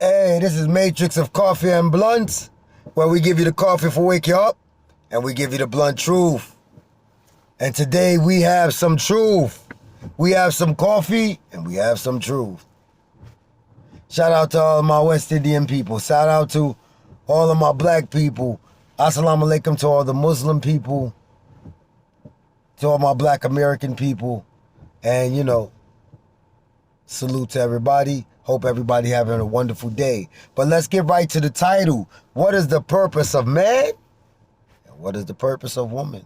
Hey, this is Matrix of Coffee and Blunts, where we give you the coffee for wake you up, and we give you the blunt truth. And today we have some truth. We have some coffee, and we have some truth. Shout out to all my West Indian people. Shout out to all of my black people. Assalamu alaikum to all the Muslim people, to all my black American people. And, salute to everybody. Hope everybody having a wonderful day. But let's get right to the title. What is the purpose of man? And what is the purpose of woman?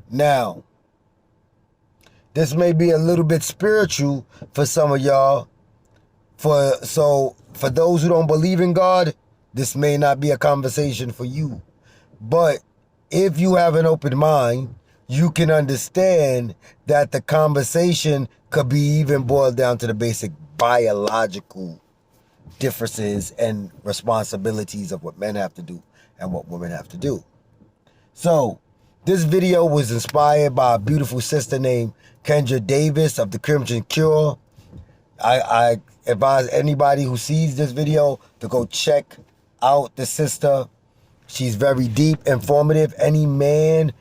Now, this may be a little bit spiritual for some of y'all. For those who don't believe in God, this may not be a conversation for you. But if you have an open mind, you can understand that the conversation could be even boiled down to the basic biological differences and responsibilities of what men have to do and what women have to do. So, this video was inspired by a beautiful sister named Kendra Davis of the Crimson Cure. I advise anybody who sees this video to go check out the sister. She's very deep, informative. Any man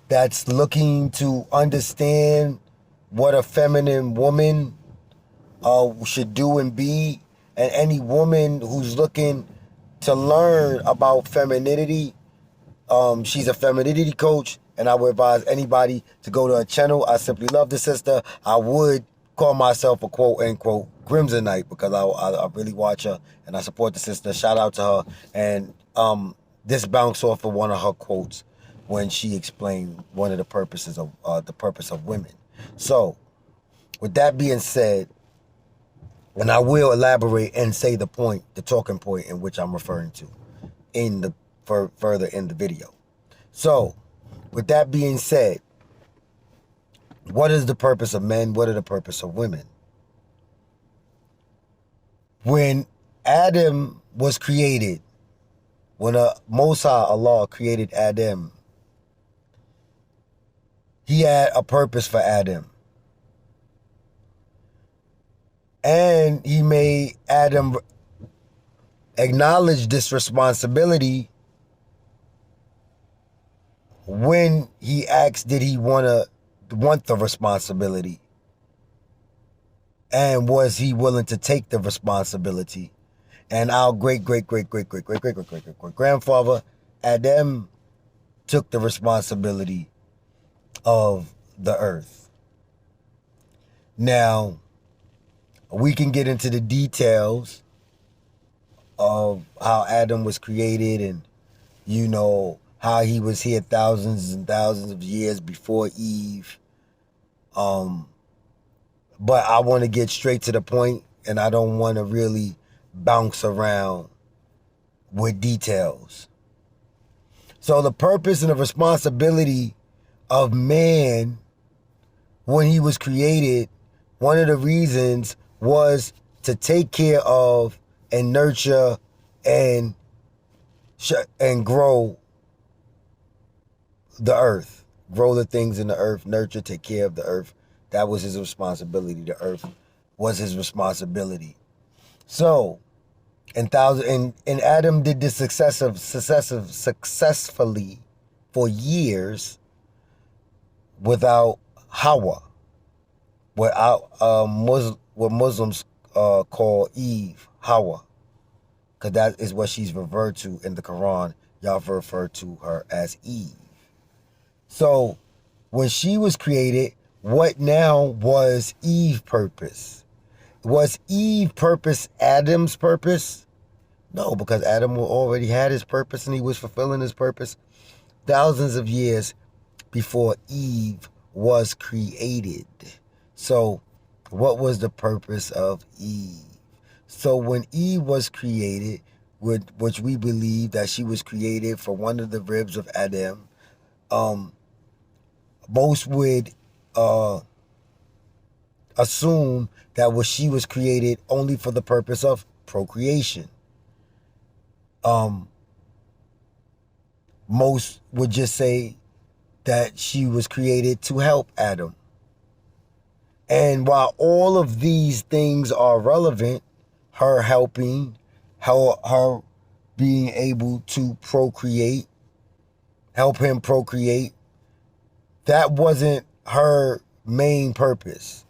that's looking to understand what a feminine woman should do and be, and any woman who's looking to learn about femininity, she's a femininity coach, and I would advise anybody to go to her channel. I simply love the sister. I would call myself a quote-unquote Crimsonite because I really watch her, and I support the sister. Shout out to her. And this bounced off of one of her quotes when she explained one of the purposes of the purpose of women. So, with that being said, and I will elaborate and say the talking point in which I'm referring to further in the video. So, with that being said, what is the purpose of men? What are the purpose of women? When Adam was created, when Allah created Adam, he had a purpose for Adam. And he made Adam acknowledge this responsibility when he asked, did he want the responsibility? And was he willing to take the responsibility? And our great-great-great-great-great-great-great-great-grandfather, Adam, took the responsibility of the earth. Now, we can get into the details of how Adam was created and, how he was here thousands and thousands of years before Eve. But I want to get straight to the point, and I don't want to really bounce around with details. So the purpose and the responsibility of man when he was created, one of the reasons was to take care of and nurture and grow the earth, grow the things in the earth, nurture, take care of the earth. That was his responsibility. The earth was his responsibility. So, and Adam did this successfully for years without Hawa, what Muslims call Eve, Hawa, because that is what she's referred to in the Quran. Y'all refer to her as Eve. So when she was created, what now was Eve's purpose? Was Eve's purpose Adam's purpose? No, because Adam already had his purpose and he was fulfilling his purpose thousands of years before Eve was created. So what was the purpose of Eve? So when Eve was created, which we believe that she was created for one of the ribs of Adam, most would assume that she was created only for the purpose of procreation. Most would just say that she was created to help Adam. And while all of these things are relevant, her helping, her being able to procreate, help him procreate, that wasn't her main purpose.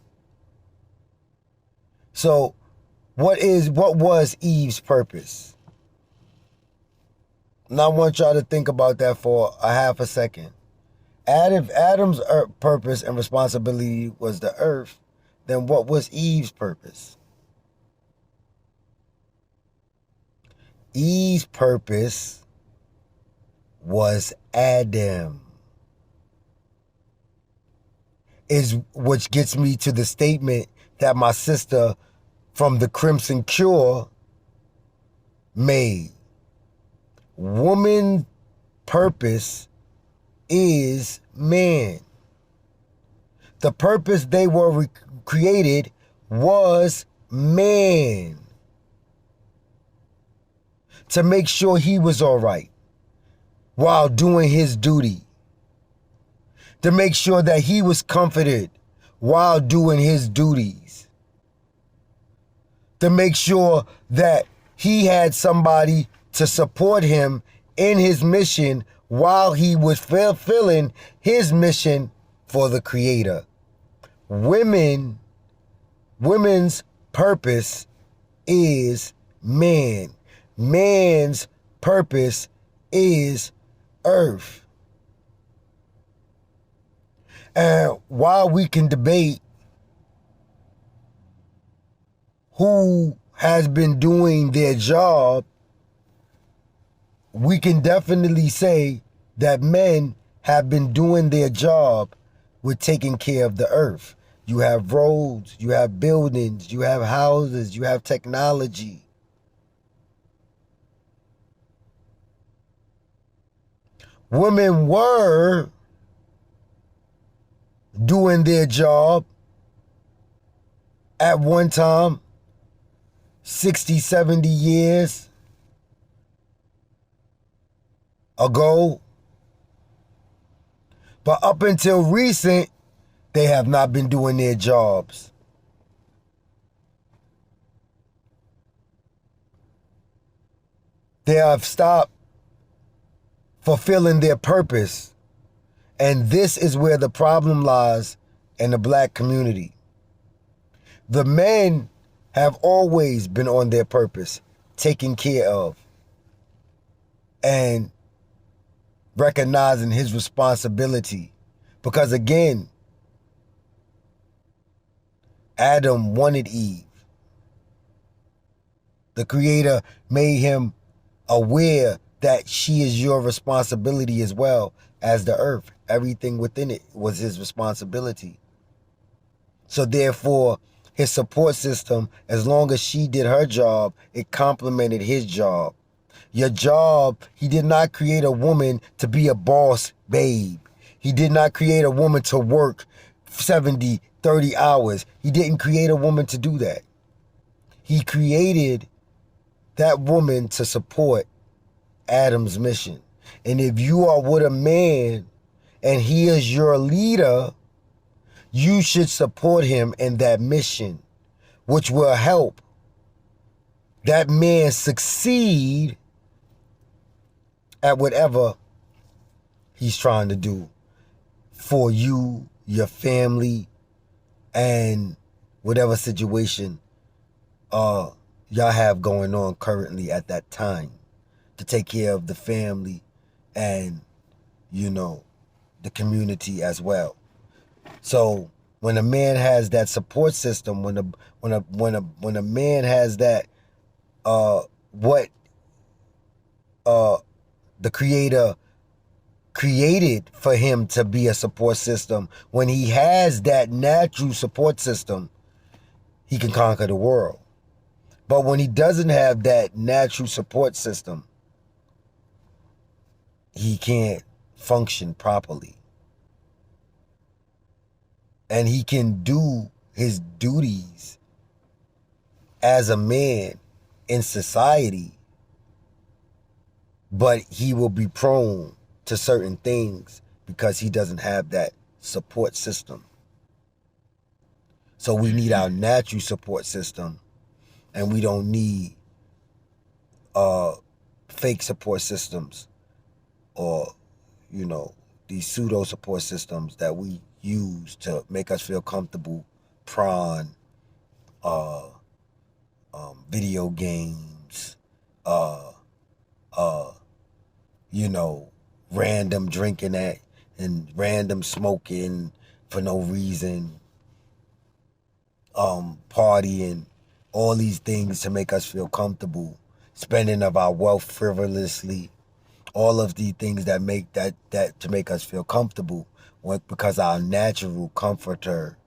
So what was Eve's purpose? And I want y'all to think about that for a half a second. Adam's purpose and responsibility was the earth, then what was Eve's purpose? Eve's purpose was Adam. Which gets me to the statement that my sister from the Crimson Cure made. Woman's purpose is man. The purpose they were created was man. To make sure he was all right while doing his duty. To make sure that he was comforted while doing his duties. To make sure that he had somebody to support him in his mission while he was fulfilling his mission for the Creator. Women's purpose is man. Man's purpose is earth. And while we can debate who has been doing their job, we can definitely say that men have been doing their job with taking care of the earth. You have roads, you have buildings, you have houses, you have technology. Women were doing their job at one time, 60, 70 years ago. But up until recent, they have not been doing their jobs. They have stopped fulfilling their purpose. And this is where the problem lies in the black community. The men have always been on their purpose, taken care of, and recognizing his responsibility. Because again, Adam wanted Eve. The Creator made him aware that she is your responsibility as well as the earth. Everything within it was his responsibility. So therefore, his support system, as long as she did her job, it complemented his job. Your job, he did not create a woman to be a boss babe. He did not create a woman to work 70, 30 hours. He didn't create a woman to do that. He created that woman to support Adam's mission. And if you are with a man and he is your leader, you should support him in that mission, which will help that man succeed at whatever he's trying to do for you, your family, and whatever situation y'all have going on currently at that time, to take care of the family and, you know, the community as well. So when a man has that support system, when a man has that what the Creator created for him to be a support system, when he has that natural support system, he can conquer the world. But when he doesn't have that natural support system, he can't function properly. And he can do his duties as a man in society, but he will be prone to certain things because he doesn't have that support system. So we need our natural support system, and we don't need fake support systems, or, you know, these pseudo support systems that we use to make us feel comfortable. Prawn, video games, you know, random drinking at and random smoking for no reason, partying, all these things to make us feel comfortable, spending of our wealth frivolously, all of the things that make that to make us feel comfortable, because our natural comforter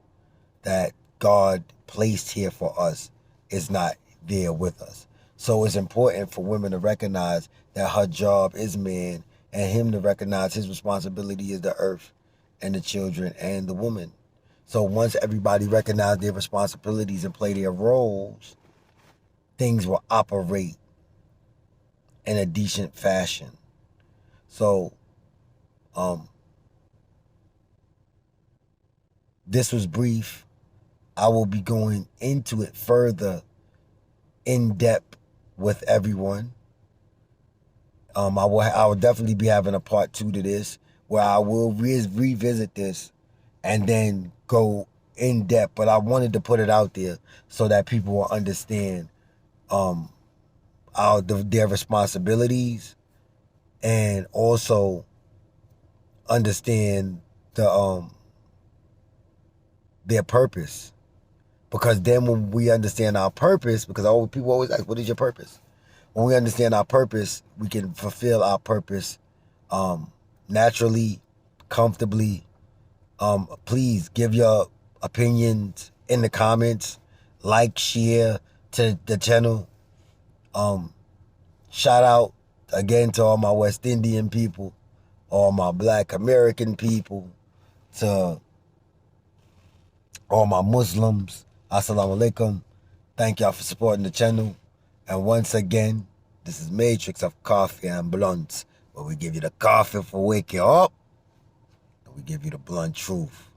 that God placed here for us is not there with us. So it's important for women to recognize that her job is man, and him to recognize his responsibility is the earth and the children and the woman. So once everybody recognize their responsibilities and play their roles, things will operate in a decent fashion. So this was brief. I will be going into it further in depth with everyone. I will definitely be having a part 2 to this, where I will revisit this and then go in depth. But I wanted to put it out there so that people will understand their responsibilities, and also understand their purpose. Because then when we understand our purpose, because people always ask, what is your purpose? When we understand our purpose, we can fulfill our purpose naturally, comfortably. Please give your opinions in the comments. Like, share to the channel. Shout out again to all my West Indian people, all my Black American people, to all my Muslims. Assalamu alaikum. Thank y'all for supporting the channel. And once again, this is Matrix of Coffee and Blunts, where we give you the coffee for waking up, and we give you the blunt truth.